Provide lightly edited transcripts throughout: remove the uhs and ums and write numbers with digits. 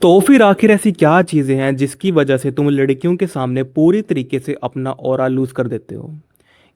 तो फिर आखिर ऐसी क्या चीज़ें हैं जिसकी वजह से तुम लड़कियों के सामने पूरी तरीके से अपना ऑरा लूज़ कर देते हो?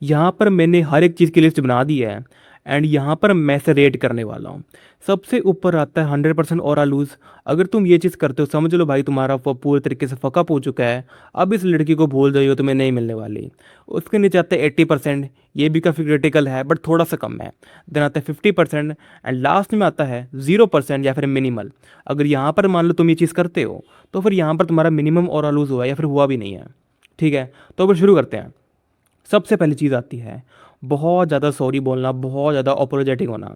यहाँ पर मैंने हर एक चीज़ की लिस्ट बना दी है एंड यहाँ पर मैं से रेट करने वाला हूँ। सबसे ऊपर आता है 100% ऑरा लूज़। अगर तुम ये चीज़ करते हो समझ लो भाई तुम्हारा पूरे तरीके से फकअप हो चुका है। अब इस लड़की को भूल जाइए, तुम्हें नहीं मिलने वाली। उसके नीचे आता है 80%, ये भी काफ़ी क्रिटिकल है बट थोड़ा सा कम है। देन आता है 50% एंड लास्ट में आता है 0% या फिर मिनिमल। अगर यहाँ पर मान लो तुम ये चीज़ करते हो तो फिर यहाँ पर तुम्हारा मिनिमम ऑरा लूज़ हुआ है या फिर हुआ भी नहीं है। ठीक है, तो फिर शुरू करते हैं। सबसे पहली चीज़ आती है बहुत ज़्यादा सॉरी बोलना, बहुत ज़्यादा अपोलोजेटिक होना।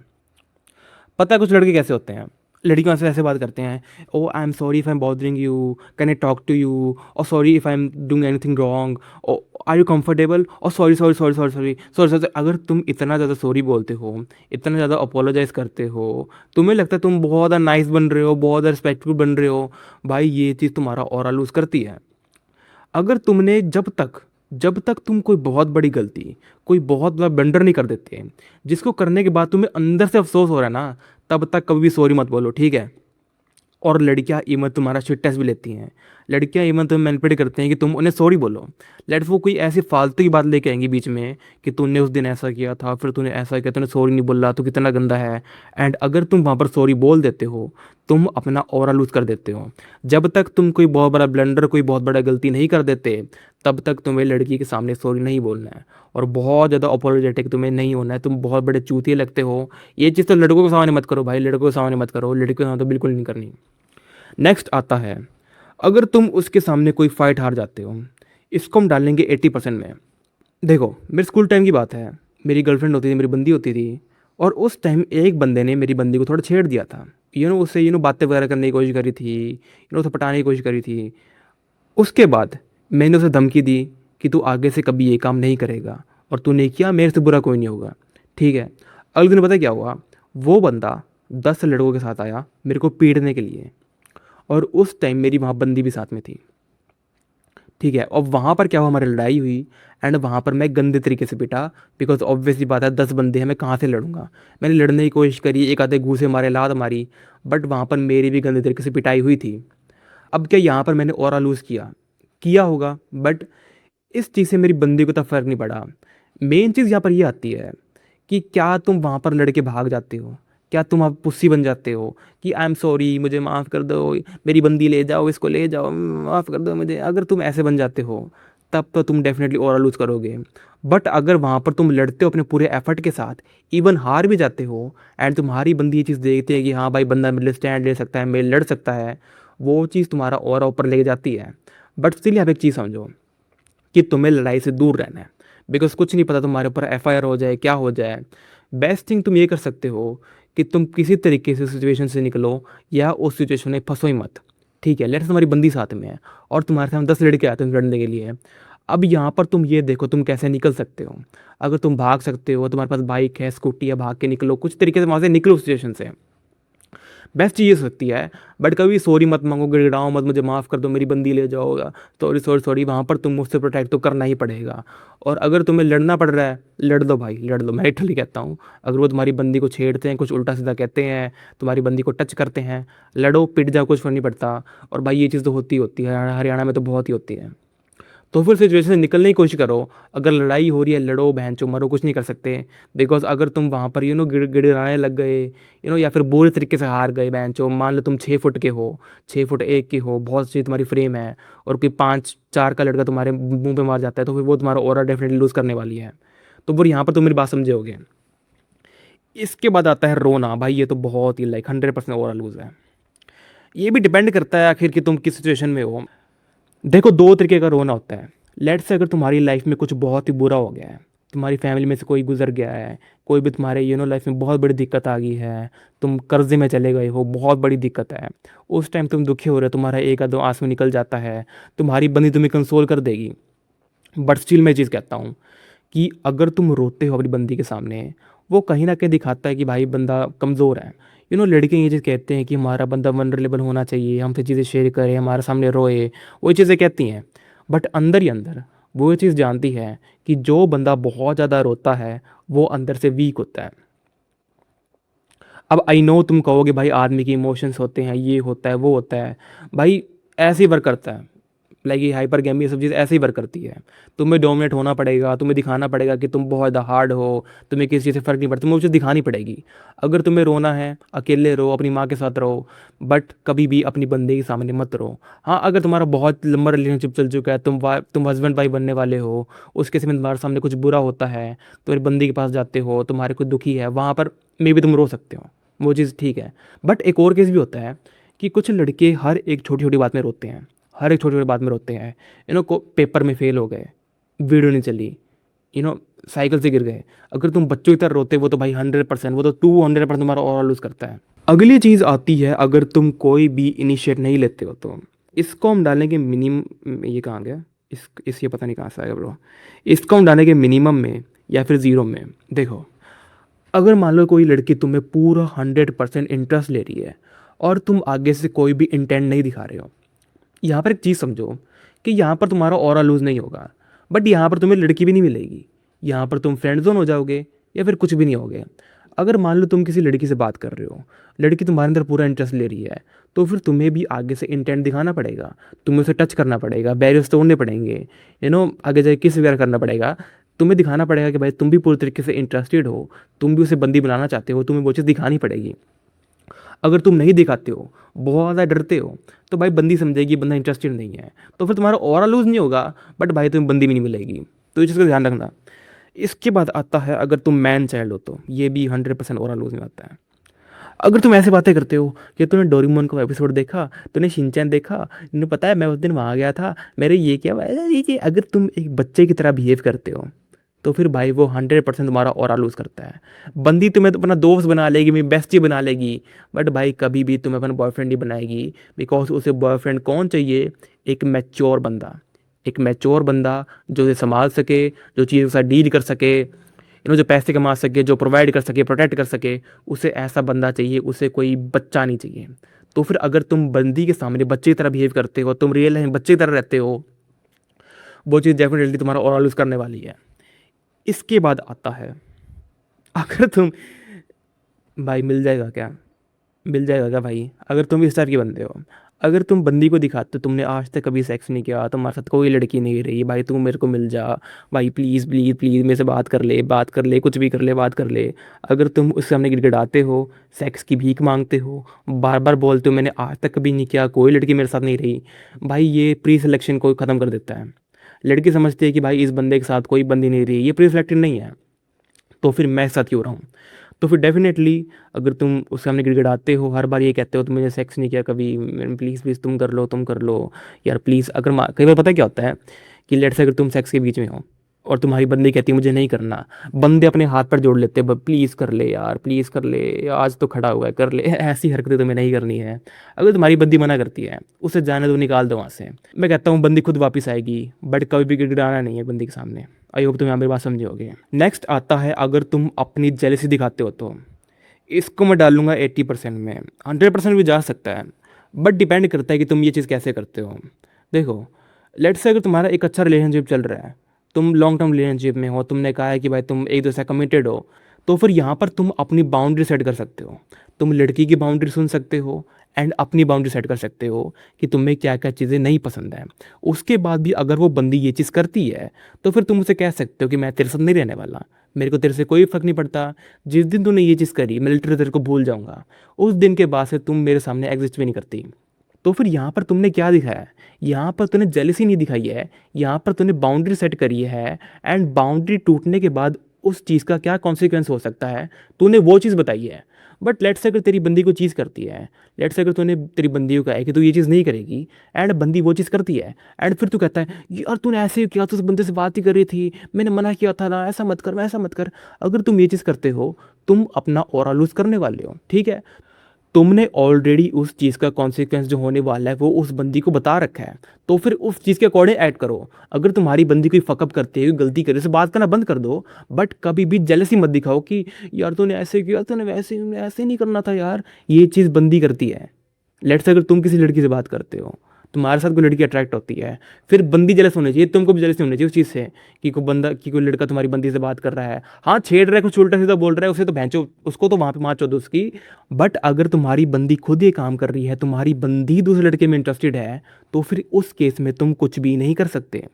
पता है कुछ लड़के कैसे होते हैं? लड़कियों से ऐसे बात करते हैं, oh I am sorry if I am bothering you, can I talk to you, और sorry if I am doing anything wrong, और आर यू कंफर्टेबल, और sorry sorry sorry sorry sorry sorry sorry. अगर तुम इतना ज़्यादा sorry बोलते हो, इतना ज़्यादा अपोलोजाइज़ करते हो, तुम्हें लगता है तुम बहुत ज़्यादा नाइस बन रहे हो, बहुत ज़्यादा रिस्पेक्टफुल बन रहे हो, भाई ये चीज़ तुम्हारा ऑरा लूज़ करती है। अगर तुमने जब तक तुम कोई बहुत बड़ी गलती, कोई बहुत बड़ा ब्लंडर नहीं कर देते, जिसको करने के बाद तुम्हें अंदर से अफसोस हो रहा है ना, तब तक कभी भी सॉरी मत बोलो, ठीक है? और लड़कियां इवन तुम्हारा शिट टेस्ट भी लेती हैं। लड़कियां इवन तुम्हें मैनिपुलेट करती हैं कि तुम उन्हें सॉरी बोलो। लेट्स वो कोई ऐसी फालतू की बात लेके आएंगी बीच में कि तूने उस दिन ऐसा किया था, फिर तूने ऐसा किया, तूने सॉरी नहीं बोला, तू कितना गंदा है। एंड अगर तुम वहाँ पर सॉरी बोल देते हो, तुम अपना ऑरा लूज कर देते हो। जब तक तुम कोई बहुत बड़ा ब्लंडर, कोई बहुत बड़ा गलती नहीं कर देते, तब तक तुम्हें लड़की के सामने सॉरी नहीं बोलना है और बहुत ज़्यादा अपोलोजेटिक तुम्हें नहीं होना है। तुम बहुत बड़े चूतिए लगते हो। ये चीज़ तो लड़कों के सामने मत करो भाई, लड़कों के सामने मत करो, लड़कियों के सामने तो बिल्कुल नहीं करनी। नेक्स्ट आता है, अगर तुम उसके सामने कोई फाइट हार जाते हो, इसको हम डालेंगे 80% में। देखो मेरे स्कूल टाइम की बात है, मेरी गर्लफ्रेंड होती थी, मेरी बंदी होती थी, और उस टाइम एक बंदे ने मेरी बंदी को थोड़ा छेड़ दिया था। उससे बातें वगैरह करने की कोशिश करी थी, उसे पटाने की कोशिश करी थी। उसके बाद मैंने उसे धमकी दी कि तू आगे से कभी ये काम नहीं करेगा, और तू नहीं किया, मेरे से बुरा कोई नहीं होगा, ठीक है? अगले दिन पता क्या हुआ? वो बंदा 10 लड़कों के साथ आया मेरे को पीटने के लिए, और उस टाइम मेरी वहाँ बंदी भी साथ में थी, ठीक है? और वहाँ पर क्या हुआ, हमारी लड़ाई हुई एंड वहाँ पर मैं गंदे तरीके से पिटा। बिकॉज ऑब्वियसली बात है, 10 बंदे हैं, मैं कहाँ से लड़ूंगा? मैंने लड़ने की कोशिश करी, एक आधे घूसे मारे, लात मारी, बट वहाँ पर मेरी भी गंदे तरीके से पिटाई हुई थी। अब क्या यहाँ पर मैंने ऑरा लूज़ किया? किया होगा, बट इस चीज़ से मेरी बंदी को तो फ़र्क नहीं पड़ा। मेन चीज़ यहाँ पर ये आती है कि क्या तुम वहाँ पर लड़के भाग जाते हो? क्या तुम अब पुस्सी बन जाते हो कि आई एम सॉरी, मुझे माफ़ कर दो, मेरी बंदी ले जाओ, इसको ले जाओ, माफ़ कर दो मुझे? अगर तुम ऐसे बन जाते हो तब तो तुम डेफिनेटली ओवरऑल लूज़ करोगे। बट अगर वहाँ पर तुम लड़ते हो अपने पूरे एफर्ट के साथ, इवन हार भी जाते हो, एंड तुम्हारी बंदी ये चीज़ देखती है कि हाँ भाई बंदा मेरे लिए स्टैंड ले सकता है, मेरे लड़ सकता है, वो चीज़ तुम्हारा और ऊपर लेके जाती है। बट स्टिल यहाँ पे एक चीज़ समझो कि तुम्हें लड़ाई से दूर रहना है। बिकॉज कुछ नहीं पता, तुम्हारे ऊपर एफआईआर हो जाए, क्या हो जाए। बेस्ट थिंग तुम ये कर सकते हो कि तुम किसी तरीके से सिचुएशन से निकलो, या उस सिचुएशन में फंसो ही मत, ठीक है? लेट्स तुम्हारी बंदी साथ में है और तुम्हारे सामने 10 लड़के आते हैं लड़ने के लिए। अब यहाँ पर तुम ये देखो तुम कैसे निकल सकते हो। अगर तुम भाग सकते हो, तुम्हारे पास बाइक है, स्कूटी है, भाग के निकलो, कुछ तरीके से वहाँ से निकलो सिचुएशन से, बेस्ट चीज़ ये हो सकती है। बट कभी सॉरी मत मांगो, गिड़गिड़ाओ मत, मुझे माफ़ कर दो, मेरी बंदी ले जाओ, सॉरी सॉरी सॉरी। वहाँ पर तुम मुझसे प्रोटेक्ट तो करना ही पड़ेगा। और अगर तुम्हें लड़ना पड़ रहा है, लड़ दो भाई, लड़ दो, मैं लिटरली कहता हूँ। अगर वो तुम्हारी बंदी को छेड़ते हैं, कुछ उल्टा सीधा कहते हैं, तुम्हारी बंदी को टच करते हैं, लड़ो, पिट जाओ, कुछ फर्क नहीं पड़ता। और भाई ये चीज़ तो होती होती है, हरियाणा में तो बहुत ही होती है। तो फिर सिचुएशन से निकलने की कोशिश करो। अगर लड़ाई हो रही है, लड़ो, बहन चो मरो, कुछ नहीं कर सकते। बिकॉज अगर तुम वहाँ पर गिड़गिड़ाने लग गए, या फिर बुरे तरीके से हार गए, बहन चो, मान लो तुम 6 फुट के हो, 6 फुट 1 के हो, बहुत अच्छी तुम्हारी फ्रेम है, और कोई 5 4 का लड़का तुम्हारे मुंह पे मार जाता है, तो फिर वो तुम्हारा ऑरा डेफिनेटली लूज़ करने वाली है। तो फिर यहाँ पर तुम मेरी बात समझे। इसके बाद आता है रोना। भाई ये तो बहुत ही 100% ओवरऑल लूज है। ये भी डिपेंड करता है आखिर कि तुम किस सिचुएशन में हो। देखो 2 तरीके का रोना होता है। लेट्स से अगर तुम्हारी लाइफ में कुछ बहुत ही बुरा हो गया है, तुम्हारी फैमिली में से कोई गुजर गया है, कोई भी तुम्हारे लाइफ में बहुत बड़ी दिक्कत आ गई है, तुम कर्जे में चले गए हो, बहुत बड़ी दिक्कत है, उस टाइम तुम दुखी हो रहे हो, तुम्हारा एक आधो आंसू निकल जाता है, तुम्हारी बंदी तुम्हें कंसोल कर देगी। बट स्टिल मैं चीज़ कहता हूँ कि अगर तुम रोते हो अपनी बंदी के सामने, वो कहीं ना कहीं दिखाता है कि भाई बंदा कमज़ोर है। लड़के ये चीज़ कहते हैं कि हमारा बंदा वनरेबल होना चाहिए, हमसे चीज़ें शेयर करे, हमारे सामने रोए, वो चीज़ें कहती हैं। बट अंदर ही अंदर वो ये चीज़ जानती है कि जो बंदा बहुत ज़्यादा रोता है वो अंदर से वीक होता है। अब आई नो तुम कहोगे भाई आदमी के इमोशंस होते हैं, ये होता है वो होता है, भाई ऐसे ही वर्क करता है। लाइक ये हाइपरगैमी ये सब चीज़ ऐसे ही वर्क करती है। तुम्हें डोमिनेट होना पड़ेगा, तुम्हें दिखाना पड़ेगा कि तुम बहुत हार्ड हो, तुम्हें किसी चीज़ से फ़र्क नहीं पड़ता, तुम्हें वो चीज़ दिखानी पड़ेगी। अगर तुम्हें रोना है अकेले रो, अपनी माँ के साथ रहो, बट कभी भी अपनी बंदे के सामने मत रो। हाँ, अगर तुम्हारा बहुत लंबा रिलेशनशिप चल चुका है, तुम हस्बैंड वाइफ बनने वाले हो, उसके समय तुम्हारे सामने कुछ बुरा होता है, तुम्हारी बंदी के पास जाते हो, तुम्हारे कुछ दुखी है, वहाँ पर मे भी तुम रो सकते हो, वो चीज़ ठीक है। बट एक और केस भी होता है कि कुछ लड़के हर एक छोटी छोटी बात में रोते हैं, हर एक छोटी छोटी बात में रोते हैं। को पेपर में फेल हो गए, वीडियो नहीं चली, साइकिल से गिर गए, अगर तुम बच्चों की तरह रोते वो तो भाई 100%, वो तो 200% तुम्हारा ओवरऑल लूज करता है। अगली चीज़ आती है अगर तुम कोई भी इनिशिएट नहीं लेते हो तो। इसको हम डालेंगे मिनिमम, ये कहाँ गया, इस ये पता नहीं कहाँ से आएगा ब्रो। इसको हम डालेंगे मिनिमम में या फिर ज़ीरो में। देखो, अगर मान लो कोई लड़की तुम्हें पूरा 100% इंटरेस्ट ले रही है और तुम आगे से कोई भी इंटेंट नहीं दिखा रहे हो, यहाँ पर एक चीज़ समझो कि यहाँ पर तुम्हारा ऑरा लूज़ नहीं होगा, बट यहाँ पर तुम्हें लड़की भी नहीं मिलेगी। यहाँ पर तुम फ्रेंड जोन हो जाओगे या फिर कुछ भी नहीं होगे। अगर मान लो तुम किसी लड़की से बात कर रहे हो, लड़की तुम्हारे अंदर पूरा इंटरेस्ट ले रही है, तो फिर तुम्हें भी आगे से इंटेंट दिखाना पड़ेगा, तुम्हें उसे टच करना पड़ेगा, बैरियर्स तोड़ने पड़ेंगे, आगे जाके किस वगैरह करना पड़ेगा। तुम्हें दिखाना पड़ेगा कि भाई तुम भी पूरी तरीके से इंटरेस्टेड हो, तुम भी उसे बंदी बनाना चाहते हो, तुम्हें वो चीज़ दिखानी पड़ेगी। अगर तुम नहीं दिखाते हो, बहुत ज़्यादा डरते हो, तो भाई बंदी समझेगी बंदा इंटरेस्टेड नहीं है, तो फिर तुम्हारा ऑरा लूज़ नहीं होगा, बट भाई तुम्हें बंदी भी नहीं मिलेगी। तो इस चीज़ का ध्यान रखना। इसके बाद आता है अगर तुम मैन चाइल्ड हो तो ये भी 100% ओवरऑल लूज में आता है। अगर तुम ऐसे बातें करते हो कि तूने डोरेमोन का एपिसोड देखा, तूने शिनचैन देखा, तूने पता है मैं उस दिन वहाँ गया था, मेरे ये क्या ये अगर तुम एक बच्चे की तरह बिहेव करते हो तो फिर भाई वो 100% तुम्हारा ऑरा लूज करता है। बंदी तुम्हें तो अपना दोस्त बना लेगी, मेरी बेस्टी बना लेगी, बट भाई कभी भी तुम्हें अपना बॉयफ्रेंड नहीं बनाएगी, बिकॉज उसे बॉयफ्रेंड कौन चाहिए, एक मैच्योर बंदा, एक मैच्योर बंदा जो उसे संभाल सके, जो चीज़ों के साथ डील कर सके, जो पैसे कमा सके, जो प्रोवाइड कर सके, प्रोटेक्ट कर सके, उसे ऐसा बंदा चाहिए, उसे कोई बच्चा नहीं चाहिए। तो फिर अगर तुम बंदी के सामने बच्चे की तरह बिहेव करते हो, तुम रियल लाइफ बच्चे की तरह रहते हो, वो चीज़ डेफिनेटली तुम्हारा ओवरऑल यूज़ करने वाली है। इसके बाद आता है अगर तुम, भाई मिल जाएगा क्या, मिल जाएगा क्या भाई, अगर तुम इस टाइप के बंदे हो, अगर तुम बंदी को दिखाते हो तुमने आज तक कभी सेक्स नहीं किया, तुम्हारे साथ कोई लड़की नहीं रही, भाई तू मेरे को मिल जा, भाई प्लीज़ प्लीज़ प्लीज़ मेरे से बात कर ले, बात कर ले, कुछ भी कर ले, बात कर ले। अगर तुम उसके सामने गिड़गिड़ाते हो, सेक्स की भीख मांगते हो, बार बार बोलते हो मैंने आज तक कभी नहीं किया, कोई लड़की मेरे साथ नहीं रही, भाई ये प्री सिलेक्शन को ख़त्म कर देता है। लड़की समझती है कि भाई इस बंदे के साथ कोई बंदी नहीं रही, ये प्री सिलेक्टेड नहीं है, तो फिर मैं साथ क्यों रहा हूँ। तो फिर डेफिनेटली अगर तुम उसके सामने गिड़गिड़ाते हो, हर बार ये कहते हो तुम मैंने सेक्स नहीं किया कभी, प्लीज़ प्लीज़ तुम कर लो, तुम कर लो यार प्लीज़। अगर कई बार पता है क्या होता है कि लेट से अगर तुम सेक्स के बीच में हो और तुम्हारी बंदी कहती है मुझे नहीं करना, बंदे अपने हाथ पर जोड़ लेते हैं, प्लीज़ कर ले यार, प्लीज़ कर ले, आज तो खड़ा हुआ है कर ले, ऐसी हरकतें तुम्हें नहीं करनी है। अगर तुम्हारी बंदी मना करती है, उसे जाने दो, निकाल दो वहाँ से। मैं कहता हूँ बंदी खुद वापस आएगी, बट कभी भी गिड़गिड़ाना नहीं है बंदी के सामने। आई होप तुम यहाँ मेरी बात समझोगे। नेक्स्ट आता है अगर तुम अपनी जेलसी दिखाते हो तो। इसको मैं डालूंगा 80% में, 100% भी जा सकता है, बट डिपेंड करता है कि तुम ये चीज़ कैसे करते हो। देखो, लेट्स से अगर तुम्हारा एक अच्छा रिलेशनशिप चल रहा है, तुम लॉन्ग टर्म रिलेशनशिप में हो, तुमने कहा है कि भाई तुम एक दूसरे कमिटेड हो, तो फिर यहाँ पर तुम अपनी बाउंड्री सेट कर सकते हो। तुम लड़की की बाउंड्री सुन सकते हो एंड अपनी बाउंड्री सेट कर सकते हो कि तुम्हें क्या क्या चीज़ें नहीं पसंद है। उसके बाद भी अगर वो बंदी ये चीज़ करती है तो फिर तुम उसे कह सकते हो कि मैं तेरे साथ नहीं रहने वाला, मेरे को तेरे से कोई फ़र्क नहीं पड़ता, जिस दिन तूने ये चीज़ करी मैं लिटरली तेरे को भूल जाऊँगा, उस दिन के बाद से तुम मेरे सामने एग्जिस्ट भी नहीं करती। तो फिर यहाँ पर तुमने क्या दिखाया है, यहाँ पर तूने जेलसी नहीं दिखाई है, यहाँ पर तूने बाउंड्री सेट करी है, एंड बाउंड्री टूटने के बाद उस चीज़ का क्या कॉन्सिक्वेंस हो सकता है तूने वो चीज़ बताई है। बट लेट्स से अगर तेरी बंदी को चीज़ करती है, लेट्स से अगर तूने तेरी बंदी को कहा है कि तू ये चीज़ नहीं करेगी, एंड बंदी वो चीज़ करती है, एंड फिर तू कहता है यार तूने ऐसे किया, तू उस बंदे से बात ही कर रही थी, मैंने मना किया था ना, ऐसा मत कर, ऐसा मत कर। अगर तुम ये चीज़ करते हो, तुम अपना ऑरा लूज करने वाले हो, ठीक है। तुमने ऑलरेडी उस चीज़ का कॉन्सिक्वेंस जो होने वाला है वो उस बंदी को बता रखा है, तो फिर उस चीज़ के अकॉर्डिंग एक्ट करो। अगर तुम्हारी बंदी कोई फकअप करती है, कोई गलती करे, उसे बात करना बंद कर दो, बट कभी भी जेलसी मत दिखाओ कि यार तूने ऐसे किया, तूने वैसे, ऐसे नहीं करना था यार। ये चीज़ बंदी करती है। लेट्स से अगर तुम किसी लड़की से बात करते हो तुम्हारे साथ कोई लड़की अट्रैक्ट होती है, फिर बंदी जेलस होनी चाहिए, तुमको भी जेलस नहीं होनी चाहिए उस चीज़ से कि कोई बंदा कि कोई लड़का तुम्हारी बंदी से बात कर रहा है, हाँ छेड़ रहा है, कुछ उल्टा सीधा बोल रहा है, उसे तो भैंचो, उसको तो वहाँ पे मार दो उसकी। बट अगर तुम्हारी बंदी खुद ये काम कर रही है, तुम्हारी बंदी दूसरे लड़के में इंटरेस्टेड है, तो फिर उस केस में तुम कुछ भी नहीं कर सकते,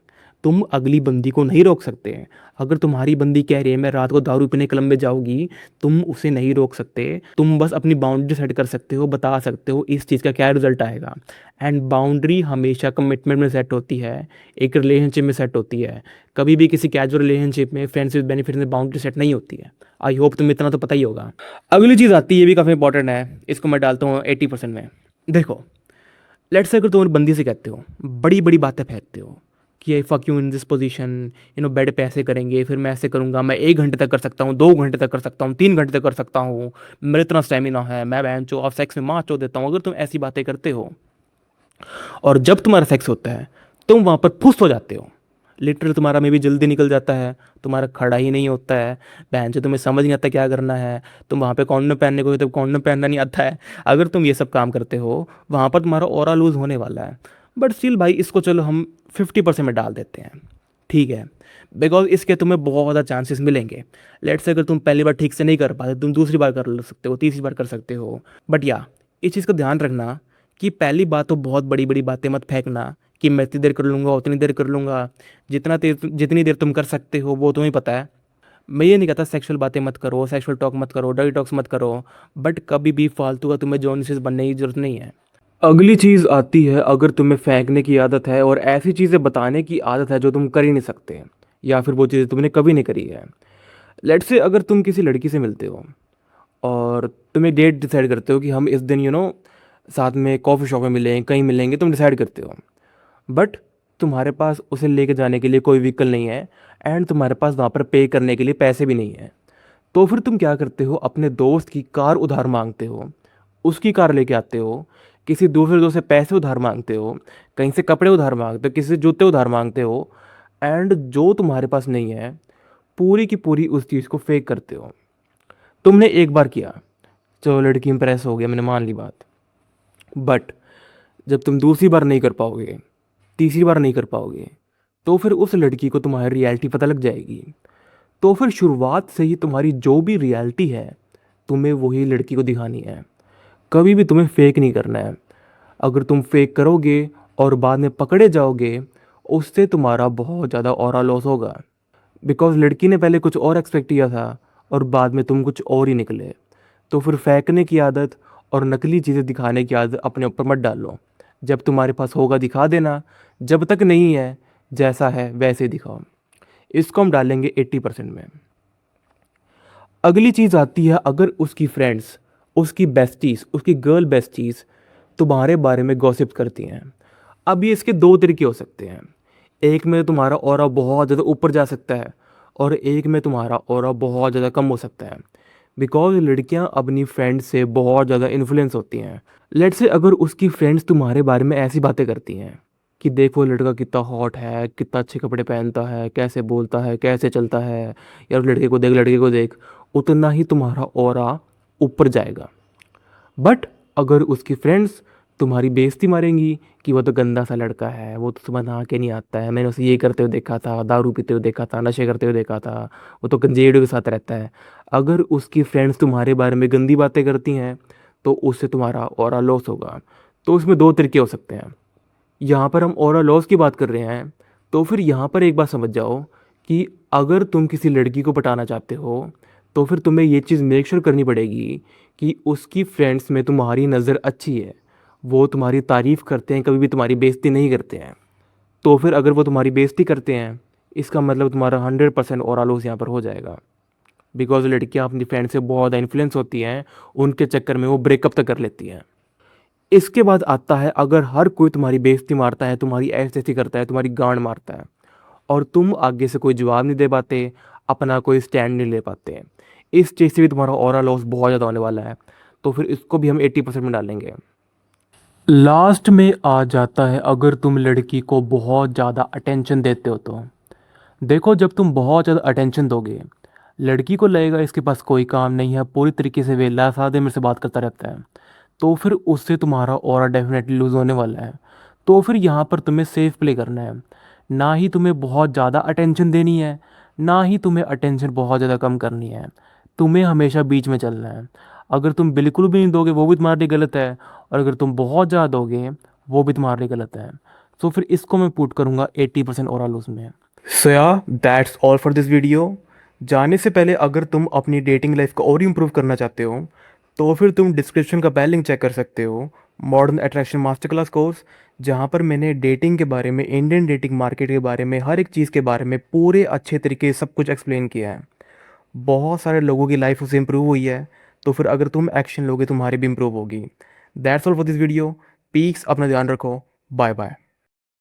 तुम अगली बंदी को नहीं रोक सकते। अगर तुम्हारी बंदी कह रही है मैं रात को दारू पीने क्लब में जाऊंगी, तुम उसे नहीं रोक सकते, तुम बस अपनी बाउंड्री सेट कर सकते हो, बता सकते हो इस चीज़ का क्या रिजल्ट आएगा। एंड बाउंड्री हमेशा कमिटमेंट में सेट होती है, एक रिलेशनशिप में सेट होती है, कभी भी किसी कैजुअल रिलेशनशिप में, फ्रेंड्स विद बेनिफिट में बाउंड्री सेट नहीं होती है। आई होप तुम्हें इतना तो पता ही होगा। अगली चीज़ आती है, ये भी काफ़ी इंपॉर्टेंट है, इसको मैं डालता हूँ 80% में। देखो, लेट्स से अगर तुम बंदी से कहते हो, बड़ी बड़ी बातें फेंकते हो कि I fuck you in this position, bed पे ऐसे करेंगे, फिर मैं ऐसे करूँगा, मैं 1 घंटे तक कर सकता हूँ, 2 घंटे तक कर सकता हूँ, 3 घंटे तक कर सकता हूँ, मेरे इतना स्टेमिना है, मैं बहन चो ऑफ सेक्स में माँ चो देता हूँ, अगर तुम ऐसी बातें करते हो और जब तुम्हारा सेक्स होता है तुम वहाँ पर फुस हो जाते हो, लिटरल तुम्हारा में भी जल्दी निकल जाता है, तुम्हारा खड़ा ही नहीं होता है, बहन जो तुम्हें समझ नहीं आता क्या करना है, तुम वहाँ पे कॉन्डोम पहनने को तो कॉन्डोम पहनना नहीं आता है, अगर तुम ये सब काम करते हो वहाँ पर तुम्हारा ऑरा लूज होने वाला है। बट स्टिल भाई इसको चलो हम 50% में डाल देते हैं, ठीक है, बिकॉज इसके तुम्हें बहुत ज़्यादा चांसेस मिलेंगे। लेट्स से अगर तुम पहली बार ठीक से नहीं कर पाते, तुम दूसरी बार कर सकते हो, तीसरी बार कर सकते हो। बट या इस चीज़ का ध्यान रखना कि पहली बात तो बहुत बड़ी बड़ी बातें मत फेंकना कि मैं इतनी देर कर लूँगा, उतनी देर कर लूँगा, जितनी देर तुम कर सकते हो वो तुम्हें पता है। मैं ये नहीं कहता सेक्सुअल बातें मत करो, सेक्सुअल टॉक मत करो, डर्टी टॉक्स मत करो, बट कभी भी फालतू का तुम्हें जॉनसिस बनने की जरूरत नहीं है। अगली चीज़ आती है, अगर तुम्हें फेंकने की आदत है और ऐसी चीज़ें बताने की आदत है जो तुम कर ही नहीं सकते, या फिर वो चीज़ें तुमने कभी नहीं करी है। लेट्स से अगर तुम किसी लड़की से मिलते हो और तुम एक डेट डिसाइड करते हो कि हम इस दिन साथ में कॉफ़ी शॉप में मिलेंगे, कहीं मिलेंगे, तुम डिसाइड करते हो, बट तुम्हारे पास उसे लेके जाने के लिए कोई व्हीकल नहीं है एंड तुम्हारे पास वहाँ पर पे करने के लिए पैसे भी नहीं है। तो फिर तुम क्या करते हो, अपने दोस्त की कार उधार मांगते हो, उसकी कार लेके आते हो, किसी दूसरे दोस्त से पैसे उधार मांगते हो, कहीं से कपड़े उधार मांगते हो, किसी से जूते उधार मांगते हो, एंड जो तुम्हारे पास नहीं है पूरी की पूरी उस चीज़ को फेक करते हो। तुमने एक बार किया, चलो लड़की इंप्रेस हो गया, मैंने मान ली बात, बट जब तुम दूसरी बार नहीं कर पाओगे, तीसरी बार नहीं कर पाओगे, तो फिर उस लड़की को तुम्हारी रियलिटी पता लग जाएगी। तो फिर शुरुआत से ही तुम्हारी जो भी रियलिटी है तुम्हें वही लड़की को दिखानी है, कभी भी तुम्हें फेक नहीं करना है। अगर तुम फेक करोगे और बाद में पकड़े जाओगे, उससे तुम्हारा बहुत ज़्यादा ऑरा लॉस होगा, बिकॉज लड़की ने पहले कुछ और एक्सपेक्ट किया था और बाद में तुम कुछ और ही निकले। तो फिर फेंकने की आदत और नकली चीज़ें दिखाने की आदत अपने ऊपर मत डालो। जब तुम्हारे पास होगा दिखा देना, जब तक नहीं है जैसा है वैसे दिखाओ। इसको हम डालेंगे 80% में। अगली चीज़ आती है, अगर उसकी फ्रेंड्स, उसकी बेस्टीज, उसकी गर्ल बेस्टीज तुम्हारे बारे में गॉसिप करती हैं। अब ये इसके दो तरीके हो सकते हैं, एक में तुम्हारा ऑरा बहुत ज़्यादा ऊपर जा सकता है और एक में तुम्हारा ऑरा बहुत ज़्यादा कम हो सकता है, बिकॉज लड़कियां अपनी फ्रेंड्स से बहुत ज़्यादा इन्फ्लुएंस होती हैं। लेट्स से अगर उसकी फ्रेंड्स तुम्हारे बारे में ऐसी बातें करती हैं कि देखो लड़का कितना हॉट है, कितना अच्छे कपड़े पहनता है, कैसे बोलता है, कैसे चलता है, यार लड़के को देख, लड़के को देख, उतना ही तुम्हारा ऑरा ऊपर जाएगा। बट अगर उसकी फ्रेंड्स तुम्हारी बेइज्जती मारेंगी कि वो तो गंदा सा लड़का है, वो तो सुबह नहा के नहीं आता है, मैंने उसे ये करते हुए देखा था, दारू पीते हुए देखा था, नशे करते हुए देखा था, वो तो गंजेड़ियों के साथ रहता है, अगर उसकी फ्रेंड्स तुम्हारे बारे में गंदी बातें करती हैं तो उससे तुम्हारा ऑरा लॉस होगा। तो उसमें दो तरीके हो सकते हैं। यहाँ पर हम ओवरऑल लॉस की बात कर रहे हैं, तो फिर यहाँ पर एक बात समझ जाओ कि अगर तुम किसी लड़की को पटाना चाहते हो तो फिर तुम्हें ये चीज़ मेक श्योर करनी पड़ेगी कि उसकी फ्रेंड्स में तुम्हारी नज़र अच्छी है, वो तुम्हारी तारीफ़ करते हैं, कभी भी तुम्हारी बेइज्जती नहीं करते हैं। तो फिर अगर वो तुम्हारी बेइज्जती करते हैं, इसका मतलब तुम्हारा 100% ओवरऑल लॉस यहाँ पर हो जाएगा, बिकॉज लड़कियाँ अपनी फ्रेंड से बहुत ज़्यादा इन्फ्लुएंस होती हैं, उनके चक्कर में वो ब्रेकअप तक कर लेती हैं। इसके बाद आता है, अगर हर कोई तुम्हारी बेइज्जती मारता है, तुम्हारी ऐसी करता है, तुम्हारी गांड मारता है और तुम आगे से कोई जवाब नहीं दे पाते, अपना कोई स्टैंड नहीं ले पाते, इस चीज़ से भी तुम्हारा ऑरा लॉस बहुत ज़्यादा होने वाला है। तो फिर इसको भी हम 80% में डालेंगे। लास्ट में आ जाता है, अगर तुम लड़की को बहुत ज़्यादा अटेंशन देते हो तो देखो, जब तुम बहुत ज़्यादा अटेंशन दोगे, लड़की को लगेगा इसके पास कोई काम नहीं है, पूरी तरीके से वेला सादे मेरे से बात करता रहता है, तो फिर उससे तुम्हारा ऑरा डेफिनेटली लूज़ होने वाला है। तो फिर यहाँ पर तुम्हें सेफ प्ले करना है। ना ही तुम्हें बहुत ज़्यादा अटेंशन देनी है, ना ही तुम्हें अटेंशन बहुत ज़्यादा कम करनी है। तुम्हें हमेशा बीच में चलना है। अगर तुम बिल्कुल भी नहीं दोगे वो भी तुम्हारे लिए गलत है, और अगर तुम बहुत ज़्यादा दोगे वो भी तुम्हारे लिए गलत है। तो फिर इसको मैं पुट करूँगा 80% ओवरऑल उसमें। सो या that's all for this video. जाने से पहले अगर तुम अपनी डेटिंग लाइफ को और इम्प्रूव करना चाहते हो तो फिर तुम डिस्क्रिप्शन का पहले लिंक चेक कर सकते हो, modern attraction master class course, जहाँ पर मैंने डेटिंग के बारे में, इंडियन डेटिंग मार्केट के बारे में, हर एक चीज़ के बारे में पूरे अच्छे तरीके से सब कुछ एक्सप्लेन किया है। बहुत सारे लोगों की लाइफ उससे इम्प्रूव हुई है। तो फिर अगर तुम एक्शन लोगे तुम्हारी भी इम्प्रूव होगी। That's all for this video. Peace, अपना ध्यान रखो। Bye bye.